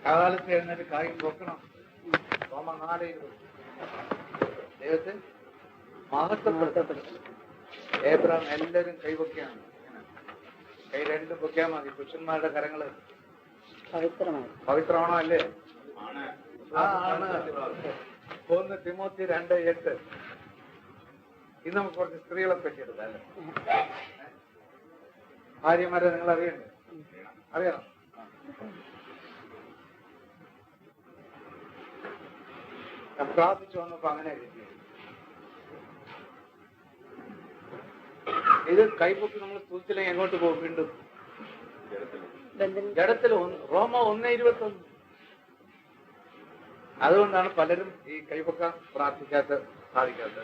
കാലത്ത് എഴുന്നേറ്റ് കായ് പൊക്കണം. റോമ 4:20 ദൈവത്തെ മഹത്വപ്പെടുത്തപ്പെടും. ഏബ്രഹാം എല്ലാവരും കൈവയ്ക്കാണ്. കൈ രണ്ടും പൊക്കിയാൽ മതി. പുരുഷന്മാരുടെ കരങ്ങള് പവിത്രമാണോ അല്ലേ? ആണ്. 1 തിമോത്തി 2:8. ഇന്ന് നമുക്ക് കുറച്ച് സ്ത്രീകളെ പറ്റിയെടുക്കാം അല്ലേ? ഭാര്യമാരെ നിങ്ങൾ അറിയണ്ടേ? അറിയണം. ഞാൻ പ്രാർത്ഥിച്ചു വന്നപ്പോ അങ്ങനെ കിട്ടിയത്. ഇത് കൈപ്പൊക്കി നമ്മൾ സ്തുതിച്ചില്ലെങ്കിൽ എങ്ങോട്ട് പോകും? വീണ്ടും ജഡത്തിൽ. റോമ 1:21. അതുകൊണ്ടാണ് പലരും ഈ കൈപ്പൊക്കാൻ സാധിക്കാത്തത്.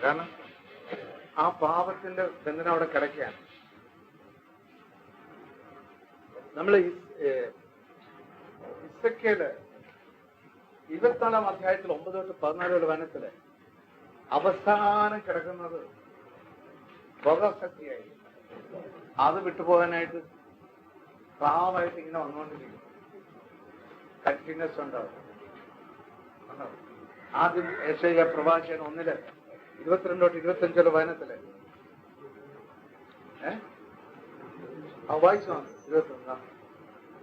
കാരണം ആ പാപത്തിന്റെ ബന്ധനം അവിടെ കിടക്കുകയാണ്. നമ്മൾ ഇസക്കേല് 24-ാം അധ്യായത്തിൽ 9 തൊട്ട് 14 വനത്തില് അവസാനം കിടക്കുന്നത് ഭോഗശക്തിയായി. അത് വിട്ടുപോകാനായിട്ട് പ്രാവായിട്ട് ഇങ്ങനെ വന്നുകൊണ്ടിരിക്കും. കണ്ടിന്യൂസ് ഉണ്ടാവും. ആദ്യം യെശയ്യാ പ്രവാചകൻ 1:22 തൊട്ട് 25 വചനത്തില് വായിച്ചു 21.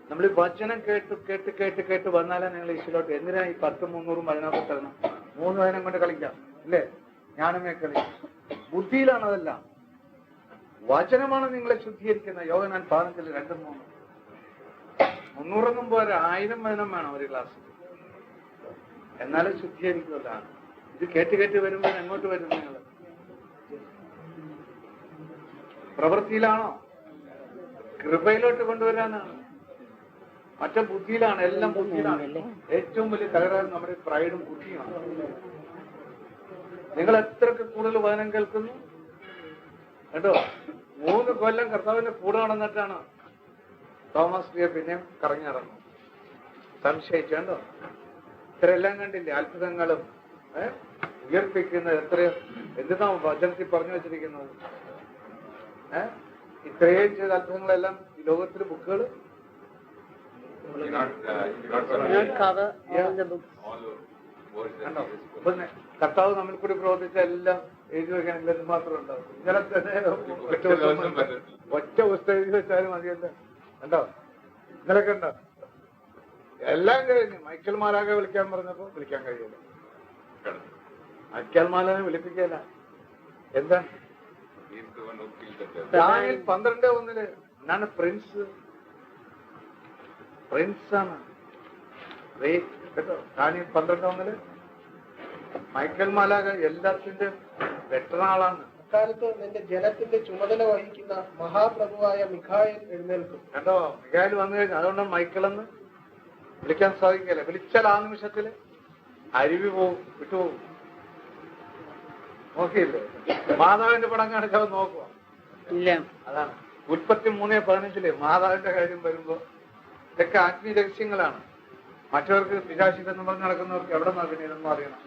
നമ്മൾ ഈ വചനം കേട്ട് വന്നാലേ നിങ്ങൾ ഈശ്വരോട്ട്. എന്തിനാ ഈ 10-300 വചനമൊക്കെ തരണം? 3 വചനം കൊണ്ട് കളിക്കാം അല്ലേ? ജ്ഞാനമേ കളി. ബുദ്ധിയിലാണ് അതെല്ലാം. വചനമാണ് നിങ്ങളെ ശുദ്ധീകരിക്കുന്നത്. യോഹന്നാൻ 15:2-3. 300 പോരാ, 1000 വചനം വേണം ഒരു ക്ലാസ്. എന്നാലും ശുദ്ധീകരിക്കുന്നതാണ്. ഇത് കേട്ട് വരുമ്പോൾ എങ്ങോട്ട് വരും നിങ്ങൾ? പ്രവൃത്തിയിലാണോ? കൃപയിലോട്ട് കൊണ്ടുവരാനാണ്. മറ്റേ ബുദ്ധിയിലാണ്. എല്ലാം ബുദ്ധിയിലാണ്. ഏറ്റവും വലിയ തകരാറ് നമ്മുടെ പ്രൈഡും ബുദ്ധിയുമാണ്. നിങ്ങൾ എത്രക്ക് കൂടുതൽ വചനം കേൾക്കുന്നു കേട്ടോ. 3 കൊല്ലം കർത്താവിന്റെ കൂടെ നടന്നിട്ടാണ് തോമസ് ലിയ പിന്നെയും കറങ്ങി നടന്നു. സംശയിച്ചു കേട്ടോ. ഇത്രയെല്ലാം കണ്ടില്ലേ? അത്ഭുതങ്ങളും ഉയർപ്പിക്കുന്നത് എത്രയോ. എന്തിനാ വചനത്തിൽ പറഞ്ഞു വെച്ചിരിക്കുന്നത്? ഇത്രയും ചെയ്ത അത്ഭുതങ്ങളെല്ലാം ഈ ലോകത്തിലെ ബുക്കുകൾ കർത്താവ് നമ്മിൽ കൂടി പ്രവർത്തിച്ച എല്ലാം എഴുതി വെക്കാനില്ല. എന്ന് മാത്രം ഉണ്ടാവും. ഇന്നലെ തന്നെ ഒറ്റ പുസ്തകം എഴുതി വെച്ചാലും മതിയല്ലോ. കണ്ടോ? ഇന്നലെ കണ്ടോ? എല്ലാം കഴിഞ്ഞു. മൈക്കൽ മാലാഖ വിളിക്കാൻ പറഞ്ഞപ്പോ വിളിക്കാൻ കഴിയില്ല. മൈക്കൽ മാലാഖെ വിളിപ്പിക്കല. എന്താണ്? ദാനിയേൽ 12:1 എന്നാണ് പ്രിൻസാണ് കേട്ടോ. ദാനിയേൽ 12:1 മൈക്കൽ മാലാഖ എല്ലാത്തിന്റെ വെട്ടറാളാണ്. അക്കാലത്ത് നിന്റെ ജനത്തിന്റെ ചുമതല വഹിക്കുന്ന മഹാപ്രഭുവായ മിഖായേൽ എഴുന്നേൽക്കും. കേട്ടോ? മിഖായേൽ വന്നു കഴിഞ്ഞു. അതുകൊണ്ടാണ് മൈക്കലെന്ന് വിളിക്കാൻ സാധിക്കില്ല. വിളിച്ചാൽ ആ നിമിഷത്തില് അരുവി പോവും, വിട്ടുപോകും. നോക്കിയില്ലേ? മാതാവിന്റെ പടം കാണിച്ചവൻ നോക്കുക ഇല്ല. അതാണ് ഉൽപ്പത്തി 3:15 മാതാവിന്റെ കാര്യം വരുമ്പോ ഇതൊക്കെ ആത്മീയ രഹസ്യങ്ങളാണ്. മറ്റവർക്ക് പിശാചിതെന്ന് പറഞ്ഞ് നടക്കുന്നവർക്ക് എവിടെ നോക്കണേതെന്നും അറിയണം.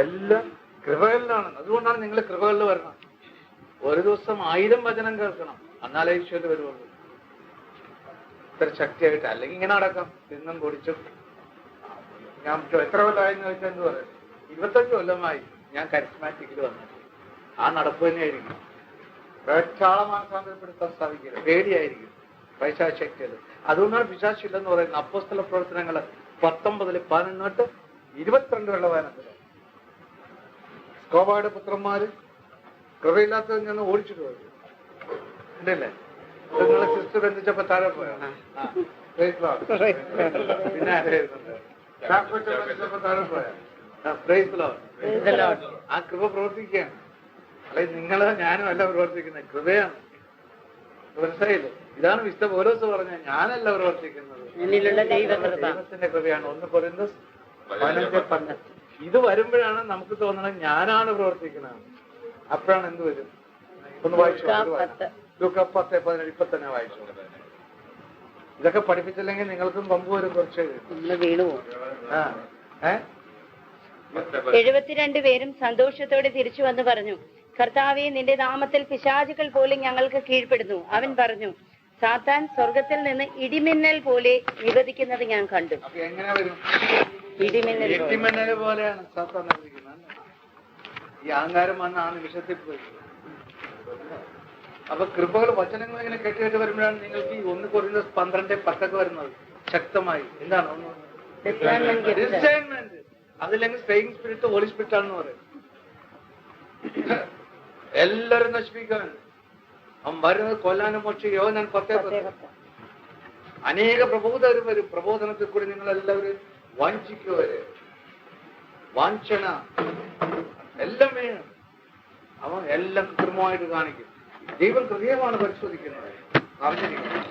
എല്ലാം കൃപകളിലാണ്. അതുകൊണ്ടാണ് നിങ്ങൾ കൃപകളിൽ വരണം. ഒരു ദിവസം 1000 വചനം കേൾക്കണം. എന്നാലേ ഈശോയിൽ വരുവുള്ളൂ. ഇത്ര ശക്തിയായിട്ട്. അല്ലെങ്കിൽ ഇങ്ങനെ നടക്കാം. തിന്നും കുടിച്ചും. ഞാൻ എത്ര കൊല്ലമായെന്ന് ചോദിച്ചാൽ എന്ത് പറയാം? 25 കൊല്ലമായി ഞാൻ കരിസ്മാറ്റിക്കിൽ വന്നത്. ആ നടപ്പ് തന്നെയായിരിക്കും. ഒരാളെ മാനസാന്തരപ്പെടുത്താൻ സാധിക്കില്ല. പേടിയായിരിക്കും പൈശാചക്തിയത്. അതുകൊണ്ടാണ് പിശാചില്ലെന്ന് പറയുന്നത്. അപ്പോസ്തല പ്രവർത്തനങ്ങള് 19:11 തൊട്ട് 22 വചനത്തില് സ്കോബയുടെ പുത്രന്മാര് കൃപയില്ലാത്തവൻ ഞാൻ ഓടിച്ചിട്ട് പോയി ഉണ്ടല്ലേ? നിങ്ങളെ സിസ്റ്റർ ബന്ധിച്ചപ്പോ താഴെ പോയാണ്. പിന്നെ താഴെ പോയാ ആ കൃപ പ്രവർത്തിക്കുകയാണ്. അല്ലെ നിങ്ങള് ഞാനും അല്ല പ്രവർത്തിക്കുന്നത്, കൃപയാണ്. മനസ്സിലായില്ലേ? ഇതാണ് വിശുദ്ധ പൗലോസ് പറഞ്ഞ ഞാനല്ല പ്രവർത്തിക്കുന്നത്, ദൈവത്തിന്റെ കൃപയാണ്. 1 കൊരിന്ത്യർ 15:12. ഇത് വരുമ്പോഴാണ് നമുക്ക് തോന്നണം ഞാനാണ് പ്രവർത്തിക്കുന്നത്. അപ്പോഴാണ് എന്ത് വരും? ഒന്ന് വായിച്ചു. ലൂക്കാ 10:17 ഇപ്പൊ തന്നെ വായിച്ചു. ഇതൊക്കെ പഠിപ്പിച്ചില്ലെങ്കിൽ നിങ്ങൾക്കും പമ്പ് വരും. കുറച്ച് വീണു പോകും. 72 പേരും സന്തോഷത്തോടെ തിരിച്ചു വന്ന് പറഞ്ഞു, കർത്താവേ, നിന്റെ നാമത്തിൽ പിശാചുക്കൾ പോലും ഞങ്ങൾക്ക് കീഴ്പ്പെടുന്നു. അവൻ പറഞ്ഞു, സാത്താൻ സ്വർഗത്തിൽ നിന്ന് ഇടിമിന്നൽ പോലെ വിവദിക്കുന്നത് ഞാൻ കണ്ടു. അപ്പൊ എങ്ങനെ വരും? ഇടിമിന്നൽ പോലെയാണ് സാത്താൻ നിർമ്മിക്കുന്നത്. ഈ അഹങ്കാരം വന്ന ആ നിമിഷത്തിൽ പോയി. അപ്പൊ കൃപകൾ വചനങ്ങൾ ഇങ്ങനെ കെട്ടിയിട്ട് വരുമ്പോഴാണ് നിങ്ങൾക്ക് ഈ 1 കൊരിന്ത്യർ 12:10 വരുന്നത് ശക്തമായി. എന്താണ് ഡിസൈൻമെന്റ്? അതില്ലെങ്കിൽ സ്ട്രെയിങ് സ്പിരിറ്റ് ഹോളി സ്പിരിറ്റ് ആണെന്ന് പറയും. എല്ലാരും നശിപ്പിക്കാൻ അവൻ വരുന്നത് കൊല്ലാനും മോക്ഷം. യോഹന്നാൻ 10:10. അനേക പ്രബോധകർ വരും. പ്രബോധനത്തിൽ കൂടി നിങ്ങൾ എല്ലാവരും വാഞ്ചിക്കുവരെ വാഞ്ചന എല്ലാം വേണം. അവൻ എല്ലാം കൃത്യമായിട്ട് കാണിക്കും. ദൈവം ഹൃദയമാണ് പരിശോധിക്കുന്നത്, അറിഞ്ഞിരിക്കുന്നത്.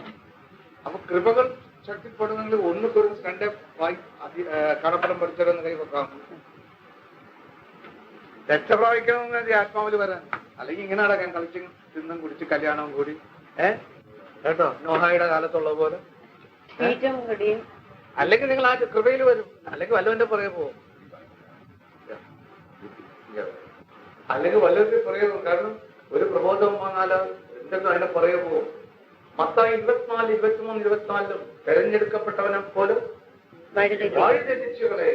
അപ്പൊ കൃപകൾ ശക്തിപ്പെടുന്നെങ്കിൽ 1 കൊരിന്ത്യർ 2 കടപ്പടം പഠിച്ചതെന്ന് കൈവെക്കാം. രക്ഷപ്രാപിക്കണമെന്ന് ആത്മാവിൽ വരാൻ, അല്ലെങ്കിൽ ഇങ്ങനെ നടക്കാൻ കളിച്ചും തിന്നും കുടിച്ച് കല്യാണവും കൂടി കേട്ടോ നോഹായുടെ കാലത്തുള്ള പോലെ. അല്ലെങ്കിൽ നിങ്ങൾ ആ കൃപയിൽ വരും, അല്ലെങ്കിൽ വല്ലവന്റെ പുറകെ പോകും, അല്ലെങ്കിൽ വല്ലവരുടെ പുറകെ പോകും. കാരണം ഒരു പ്രബോധം വന്നാലോ എന്തെങ്കിലും അതിന്റെ പുറകെ പോകും. മത്തായി 24, 23, 24 തെരഞ്ഞെടുക്കപ്പെട്ടവനെ പോലും വഴിതെറ്റിച്ചുകളെ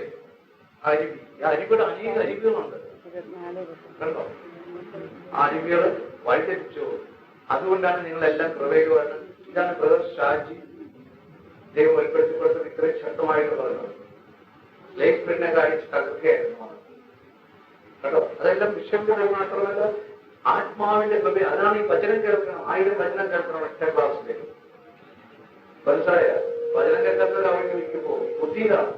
അരുവി. ഈ അരുവിയുടെ അനേക അരുവികളുണ്ട് കണ്ടോ. ആ അരുവികൾ വഴിതെറ്റിച്ചു. അതുകൊണ്ടാണ് നിങ്ങളെല്ലാം കൃപയുമാണ്. ഇതാണ് ബ്രദർ ഷാജി ദൈവം വെളിപ്പെടുത്തിക്കൊടുത്തത് ഇത്രയും ശക്തമായിട്ട് പറയുന്നത്. ലൈഫ് പിന്നെ കാഴ്ച തകർക്കുകയായിരുന്നു കേട്ടോ. അതെല്ലാം വിഷയങ്ങളുടെ മാത്രമല്ല, ആത്മാവിന്റെ കൃപ. അതാണ് ഈ വചനം കേൾക്കണം. 1000 വചനം കേൾക്കണം ഒറ്റ ക്ലാസ്സിലേക്ക്. മനസ്സിലായ വചനം കേൾക്കാത്തവർ അവർക്ക് വിൽക്കുമ്പോൾ ബുദ്ധിയിലാണ്.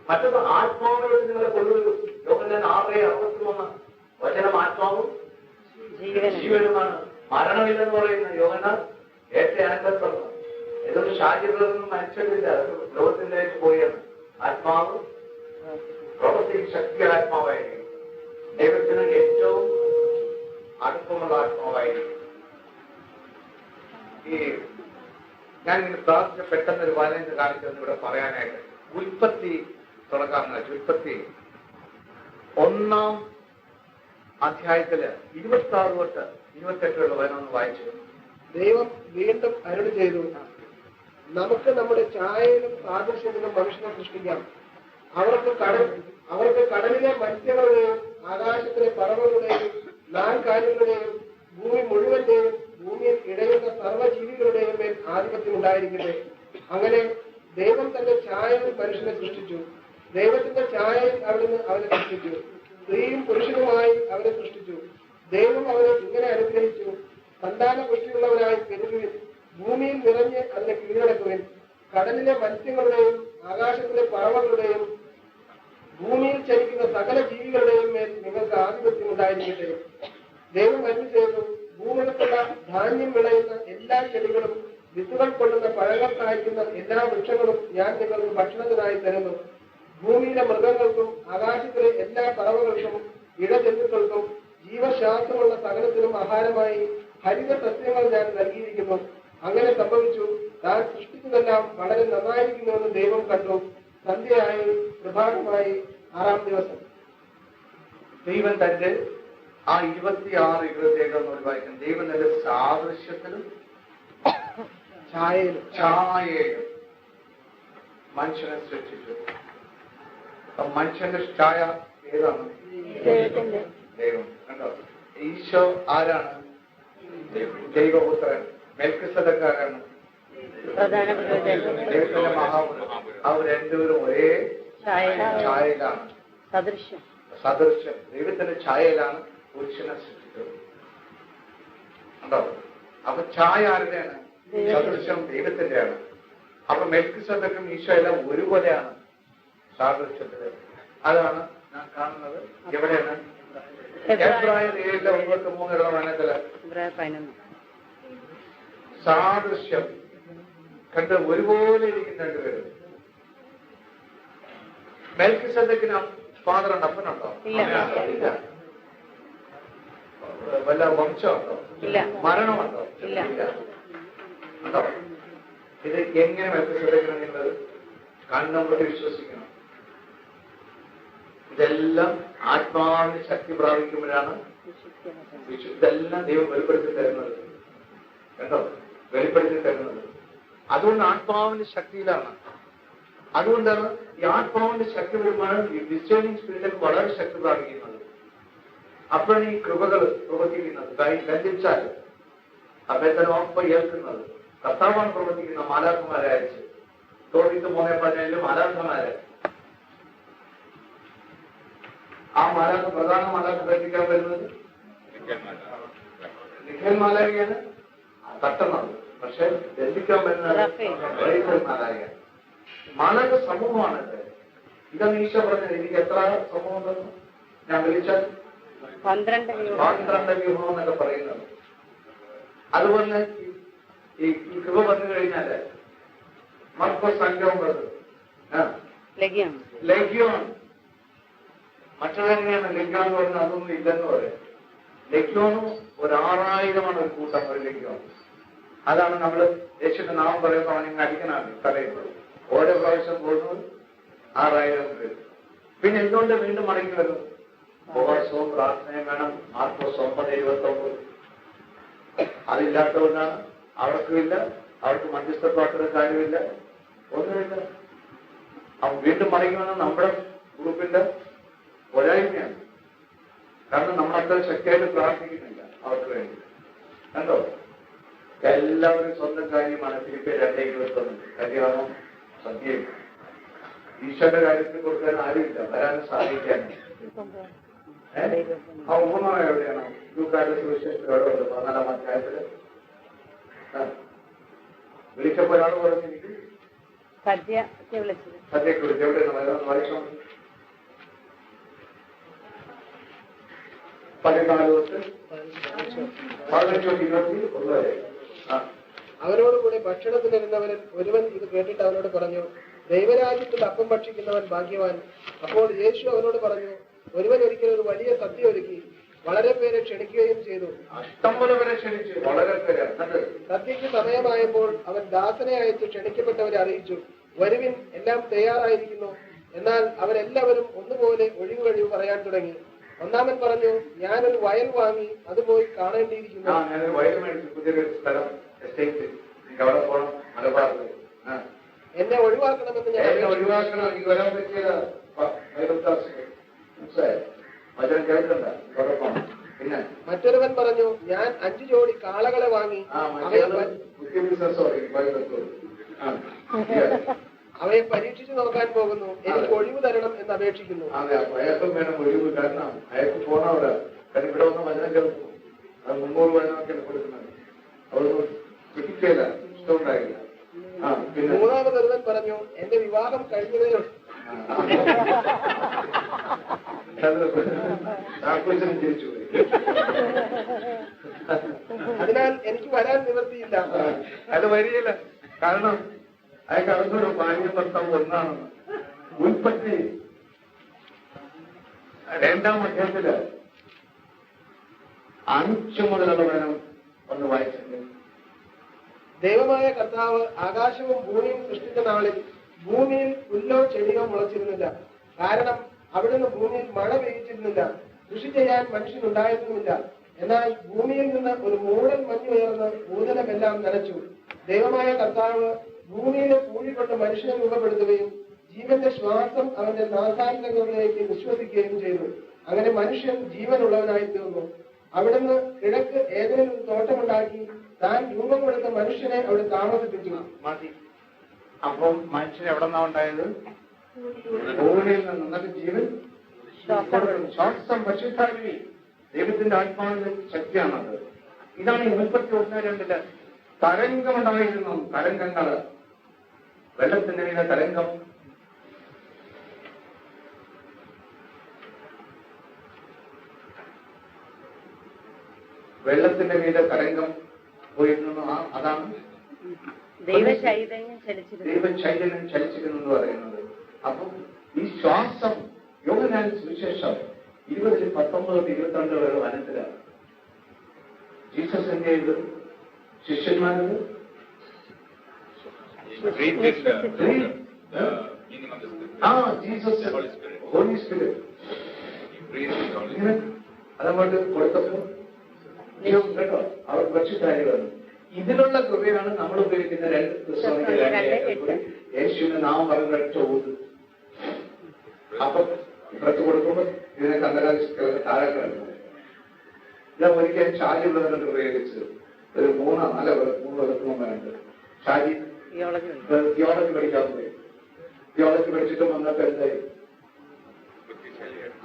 മറ്റൊന്ന് ആത്മാവിനോട് നിങ്ങളെ കൊണ്ടുവരും. യോഹന്നാൻ 6:61 വചനം ആത്മാവും ജീവനുമാണ്. മരണമില്ലെന്ന് പറയുന്ന യോഹന്നാൻ 8:51. ഇതൊന്നും ഷാജികളൊന്നും മനുഷ്യരില്ല, ലോകത്തിലേക്ക് പോയാണ്. ആത്മാവ് പ്രവൃത്തി ശക്തി ആത്മാവായിരിക്കും. ദൈവത്തിന് ഏറ്റവും അടുപ്പമുള്ള ആത്മാവായിരിക്കും. ഈ ഞാൻ ഇങ്ങനെ പ്രാർത്ഥിച്ച പെട്ടെന്ന് ഒരു വായന കാണിച്ചെന്ന് ഇവിടെ പറയാനായിട്ട് ഉൽപ്പത്തി തുടങ്ങാമെന്ന് വെച്ചു. ഉൽപ്പത്തി 1-ാം അധ്യായത്തില് 26 തൊട്ട് 28 വചനം വായിച്ചു. ദൈവം വീണ്ടും അരുളി ചെയ്തു, നമുക്ക് നമ്മുടെ ഛായയിലും സാദൃശ്യത്തിലും മനുഷ്യനെ സൃഷ്ടിക്കാം. അവർക്ക് കടലിലെ മത്സ്യങ്ങളുടെയും ആകാശത്തിലെ പറവകളുടെയും നാൽക്കാലികളുടെയും ഭൂമി മുഴുവന്റെയും ഭൂമിയിൽ ഇടയുന്ന സർവ്വജീവികളുടെയും മേൽ ആധിപത്യം ഉണ്ടായിരിക്കട്ടെ. അങ്ങനെ ദൈവം തന്റെ ഛായയിൽ മനുഷ്യനെ സൃഷ്ടിച്ചു. ദൈവത്തിന്റെ ഛായയിൽ അവിടുന്ന് അവനെ സൃഷ്ടിച്ചു. സ്ത്രീയും പുരുഷനുമായി അവരെ സൃഷ്ടിച്ചു. ദൈവം അവരെ ഇങ്ങനെ അനുഗ്രഹിച്ചു, സന്താന പുഷ്ടിയുള്ളവരായി പെരുകുവിൻ, ഭൂമിയിൽ നിറഞ്ഞ് അതിനെ കീഴടക്കുവിൻ. കടലിലെ മത്സ്യങ്ങളുടെയും ആകാശത്തിലെ പറവകളുടെയും ഭൂമിയിൽ ചലിക്കുന്ന സകല ജീവികളുടെയും മേൽ നിങ്ങൾക്ക് ആധിപത്യം ഉണ്ടായിരിക്കട്ടെ. ദൈവം അരുളി ചെയ്തു, ഭൂമിയിലുള്ള ധാന്യം വിളയുന്ന എല്ലാ ചെടികളും വിത്തുകൾ കൊള്ളുന്ന പഴങ്ങൾ കായ്ക്കുന്ന എല്ലാ വൃക്ഷങ്ങളും ഞാൻ നിങ്ങൾക്ക് ഭക്ഷണത്തിനായി തരുന്നു. ഭൂമിയിലെ മൃഗങ്ങൾക്കും ആകാശത്തിലെ എല്ലാ പറവകൾക്കും ഇഴജന്തുക്കൾക്കും ജീവശാസ്ത്രമുള്ള സകലത്തിനും ആഹാരമായി ഹരിത സസ്യങ്ങൾ ഞാൻ നൽകിയിരിക്കുന്നു. അങ്ങനെ സംഭവിച്ചു. താൻ സൃഷ്ടിച്ചതെല്ലാം വളരെ നന്നായിരിക്കുന്നുവെന്ന് ദൈവം കണ്ടു. സന്ധ്യയായി, പ്രഭാതമായി, 6-ാം ദിവസം. ദൈവം തന്റെ ആ 26, 27 വായിക്കും. ദൈവം തന്റെ സാദൃശ്യത്തിലും ഛായയിലും മനുഷ്യനെ സൃഷ്ടിച്ചു. മനുഷ്യന്റെ ഛായ ഏതാണ്? ദൈവം. കണ്ടോ, ഈശോ ആരാണ്? ദൈവപുത്രൻ. മെൽക്കിസെദെക്കാരാണ് ദൈവത്തിന്റെ മഹാപുരൻ. അവർ രണ്ടുപേരും ഒരേ ഛായയിലാണ്, സദൃശ്യം. ദൈവത്തിന്റെ ഛായയിലാണ് പുരുഷനെ സൃഷ്ടിച്ചത്. കണ്ടോ, അപ്പൊ ഛായ ആരുടെയാണ്? സദൃശ്യം ദൈവത്തിന്റെയാണ്. അപ്പൊ മെൽക്കിസെദെക്കും ഈശോ എല്ലാം ഒരുപോലെയാണ് സാദൃശ്യത്തില്. അതാണ് ഞാൻ കാണുന്നത്. എവിടെയാണ്? എബ്രായർ 7:9 വചനത്തില് സാദൃശ്യം കണ്ട് ഒരുപോലെ ഇരിക്കുന്ന രണ്ടുപേരും. മെൽക്കിസെദെക്കിന് ഫാദറുണ്ട്, അപ്പനുണ്ടോ? ഇല്ല. വല്ല വംശമുണ്ടോ? മരണമുണ്ടോ? ഇല്ല. ഉണ്ടോ? ഇത് എങ്ങനെ മെൽക്കിസെദെക്കിനെ നിങ്ങൾ കണ്ണുകൊണ്ട് വിശ്വസിക്കണം? ഇതെല്ലാം ആത്മാവിന് ശക്തി പ്രാപിക്കുമ്പോഴാണ് ഇതെല്ലാം ദൈവം വെളിപ്പെടുത്തി തരുന്നത്. കണ്ടോ, വെളിപ്പെടുത്തി തരുന്നത്. അതുകൊണ്ട് ആത്മാവിന്റെ ശക്തിയിലാണ്. അതുകൊണ്ടാണ് ഈ ആത്മാവിന്റെ ശക്തി വരുമ്പോഴാണ് ഈ ഡിസേണിംഗ് സ്പിരിറ്റ് വളരെ ശക്തി പ്രാപിക്കുന്നത്. അപ്പോഴാണ് ഈ കൃപകൾ പ്രവർത്തിക്കുന്നത്. ഗഞ്ചിച്ചാൽ അഭ്യന്തരം ഏൽക്കുന്നത് കർത്താവാണ് പ്രവർത്തിക്കുന്ന. മാലാഖമാരെ അയച്ച് തോന്നിട്ട് 3:17 മാലാഖമാരെ, ആ മാലാഖ പ്രധാന മാലാഖ പ്രവർത്തിക്കാൻ വരുന്നത് നിഖേൽ മാലാഖയാണ് തട്ടുന്നത്. പക്ഷെ ബന്ധിക്കാൻ വരുന്നത് മാലാഖ. മാലാഖ സമൂഹമാണത്. ഇതാണ് ഈശോ പറഞ്ഞത്. എനിക്ക് എത്ര സമൂഹം ഉണ്ടെന്ന് ഞാൻ വിളിച്ചാൽ 12 വ്യൂഹം എന്നൊക്കെ പറയുന്നത്. അതുപോലെ ഈ കൃപ വന്നു കഴിഞ്ഞാല് മർക്കോസ് സംഘം ലഗ്യോൺ. മറ്റുള്ളവരെയാണ് ലഗ്യോൺ എന്ന് പറഞ്ഞാൽ അതൊന്നും ഇല്ലെന്ന് പറയും. ലഗ്യോണും 6000 ഒരു കൂട്ടം, ഒരു ലഗ്യോൺ. അതാണ് നമ്മൾ യേശുവിന്റെ നാമം പറയുമ്പോൾ അവനിങ്ങനെ അടിക്കനാണ് തലയിൽ. ഓരോ പ്രാവശ്യം പോകുന്നത് 6000 പേര്. പിന്നെ എന്തുകൊണ്ട് വീണ്ടും മടങ്ങി വരും? ഉപവാസവും പ്രാർത്ഥനയും വേണം. മാർക്കോസ് 9:29. അതില്ലാത്തതുകൊണ്ടാണ് അവർക്കുമില്ല, അവർക്ക് മധ്യസ്ഥപ്പാക്കുന്ന കാര്യമില്ല, ഒന്നുമില്ല. അവൻ വീണ്ടും മടങ്ങി വന്ന നമ്മുടെ ഗ്രൂപ്പിന്റെ ഒരായ്മയാണ്. കാരണം നമ്മളത്ര ശക്തിയായിട്ട് പ്രാർത്ഥിക്കുന്നില്ല അവർക്ക് വേണ്ടി. കണ്ടോ, എല്ലാവരും സ്വന്തം കാര്യമാണ്. ഫിലിപ്പിയർ 2:21 കല്യാണം സദ്യയും. ഈശോയുടെ കാര്യത്തിൽ കൊടുക്കാൻ ആരുമില്ല, വരാനും സാധിക്കാനും. ആ ഉപമ എവിടെയാണ്? ലൂക്കായുടെ സുവിശേഷത്തിലൂടെ 14-ാം അധ്യായത്തില് വിളിച്ചപ്പോ ഒരാൾ പറഞ്ഞു എനിക്ക് സദ്യക്ക് വിളിച്ചു. എവിടെയാണ് വായിച്ചോ? 14-15-21 വരെ. അവരോടുകൂടി ഭക്ഷണത്തിലിരുന്നവരിൽ ഒരുവൻ ഇത് കേട്ടിട്ട് അവനോട് പറഞ്ഞു, ദൈവരാജ്യത്തിൽ അപ്പം ഭക്ഷിക്കുന്നവൻ ഭാഗ്യവാൻ. അപ്പോൾ യേശു അവനോട് പറഞ്ഞു, ഒരുവൻ ഒരിക്കലും ഒരു വലിയ സദ്യ ഒരുക്കി വളരെ പേരെ ക്ഷണിക്കുകയും ചെയ്തു. സദ്യക്ക് സമയമായപ്പോൾ അവൻ ദാസനെ അയച്ച് ക്ഷണിക്കപ്പെട്ടവരെ അറിയിച്ചു, വരുവിൻ, എല്ലാം തയ്യാറായിരിക്കുന്നു. എന്നാൽ അവരെല്ലാവരും ഒന്നുപോലെ ഒഴിവ് പറയാൻ തുടങ്ങി. ഒന്നാമൻ പറഞ്ഞു, ഞാനൊരു വയൽ വാങ്ങി അത് പോയി കാണേണ്ടിയിരിക്കുന്നു. എന്നെ ഒഴിവാക്കണമെന്ന് ഞാൻ മറ്റൊരുവൻ പറഞ്ഞു, ഞാൻ 5 ജോഡി കാളകളെ വാങ്ങി അവയെ പരീക്ഷിച്ചു നോക്കാൻ പോകുന്നു. എനിക്ക് ഒഴിവ് തരണം എന്ന് അപേക്ഷിക്കുന്നു. അയാൾക്കും വേണം ഒഴിവ്. കാരണം അയാൾക്ക് പോണവിടെ ഇവിടെ വന്ന് വചനം കേൾക്കും. അത് 300 വചനമൊക്കെയാണ് കൊടുക്കുന്നത്. അതൊന്നും കിട്ടിയില്ല, ഇഷ്ടമുണ്ടായില്ല. മൂന്നാമതൊരുവൻ പറഞ്ഞു, എന്റെ വിവാഹം കഴിഞ്ഞതേ ഉള്ളൂ. അതിനാൽ എനിക്ക് വരാൻ നിവൃത്തിയില്ല. അത് വരികയില്ല. കാരണം അയാൾക്ക് അറിഞ്ഞൊരു ഭാര്യ ഭർത്താവ് ഒന്നാണെന്ന്. ഉൽപ്പത്തി 2-ാം അധ്യായത്തില് 5 മുതലുള്ള വേണം ഒന്ന് വായിച്ചിട്ട്. ദൈവമായ കർത്താവ് ആകാശവും ഭൂമിയും സൃഷ്ടിച്ച നാളിൽ ഭൂമിയിൽ പുല്ലോ ചെടിയോ മുളച്ചിരുന്നില്ല. കാരണം അവിടുന്ന് ഭൂമിയിൽ മഴ പെയ്യിച്ചിരുന്നില്ല, കൃഷി ചെയ്യാൻ മനുഷ്യനുണ്ടായിരുന്നുമില്ല. എന്നാൽ ഭൂമിയിൽ നിന്ന് ഒരു മൂടൽ മഞ്ഞുയർന്ന് ഭൂതലമെല്ലാം നനച്ചു. ദൈവമായ കർത്താവ് ഭൂമിയിലെ പൂഴിക്കൊണ്ട് മനുഷ്യനെ രൂപപ്പെടുത്തുകയും ജീവന്റെ ശ്വാസം അവന്റെ നാസാന്തങ്ങളിലേക്ക് വിശ്വസിക്കുകയും ചെയ്തു. അങ്ങനെ മനുഷ്യൻ ജീവനുള്ളവനായി തീർന്നു. അവിടുന്ന് കിഴക്ക് ഏതെങ്കിലും തോട്ടമുണ്ടാക്കി താൻ രൂപം കൊടുത്ത മനുഷ്യനെ അവിടെ താമസിപ്പിച്ചു. മതി. അപ്പം മനുഷ്യൻ എവിടെ നിന്നാ ഉണ്ടായത്? ഭൂമിയിൽ നിന്ന്. ജീവൻ ശ്വാസം പശുത്താഴി ദൈവത്തിന്റെ ആത്മാവിന്റെ ശക്തിയാണത്. ഇതാണ് 31:2 തരംഗമുണ്ടായിരുന്നു. തരംഗങ്ങള്, വെള്ളത്തിന്റെ മീതെ തരംഗം. വെള്ളത്തിന്റെ മീതെ തരംഗം പോയിരുന്നു. അതാണ് ദൈവചൈതന്യം ചലിച്ചിരുന്നു എന്ന് പറയുന്നത്. അപ്പം ഈ ശ്വാസം യോഹന്നാൻ സുവിശേഷം 20:19-22 വരെ വനത്തിലാണ്. ജീസസ് എന്ത് ചെയ്തു? ശിഷ്യന്മാരത് ജീസസ് ഹോളി സ്പിരിറ്റ് ഇങ്ങനെ അതങ്ങോട്ട് കൊടുത്തപ്പോ കേട്ടോ, അവർ ഭക്ഷിക്കാരി വന്നു. ഇതിലുള്ള കൃപയാണ് നമ്മൾ ഉപയോഗിക്കുന്ന 2 യേശുവിന്റെ നാമം പറയുന്ന ഓത്. അപ്പൊ ഇപ്പുറത്ത് കൊടുക്കുമ്പോൾ ഇതിനെ കണ്ടകാലി താഴെ കിടക്കുന്നത്. ഞാൻ ഒരിക്കൽ ഷാജിയുള്ളവരുടെ ഉപയോഗിച്ച് ഒരു 3 കൊല്ലത്തിന് മുമ്പുണ്ട്. ഷാജി തിയോളജി പഠിക്കാൻ പോയി. തിയോളജി പഠിച്ചിട്ട് വന്നപ്പോ എന്തായി?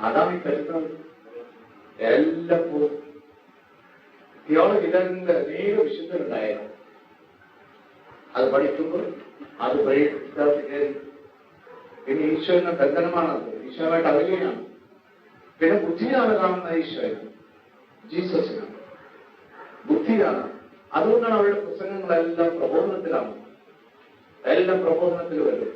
അതാണ് ഈ ചരിത്രം. എല്ലാം പോകും. തിയോളജി അനേക വിശുദ്ധരുണ്ടായിരുന്നു. അത് പഠിക്കുമ്പോൾ അത് കയറി. പിന്നെ ഈശോയുടെ ബന്ധനമാണത്. ഈശോയുമായിട്ട് അറിയുകയാണ്. പിന്നെ ബുദ്ധിയാണ് കാണുന്ന ഈശോയാണ്, ജീസസിനാണ് ബുദ്ധിയാണ്. അതുകൊണ്ടാണ് അവരുടെ പ്രസംഗങ്ങളെല്ലാം പ്രബോധനത്തിലാണ്. എല്ലാം പ്രബോധനത്തിൽ വരും.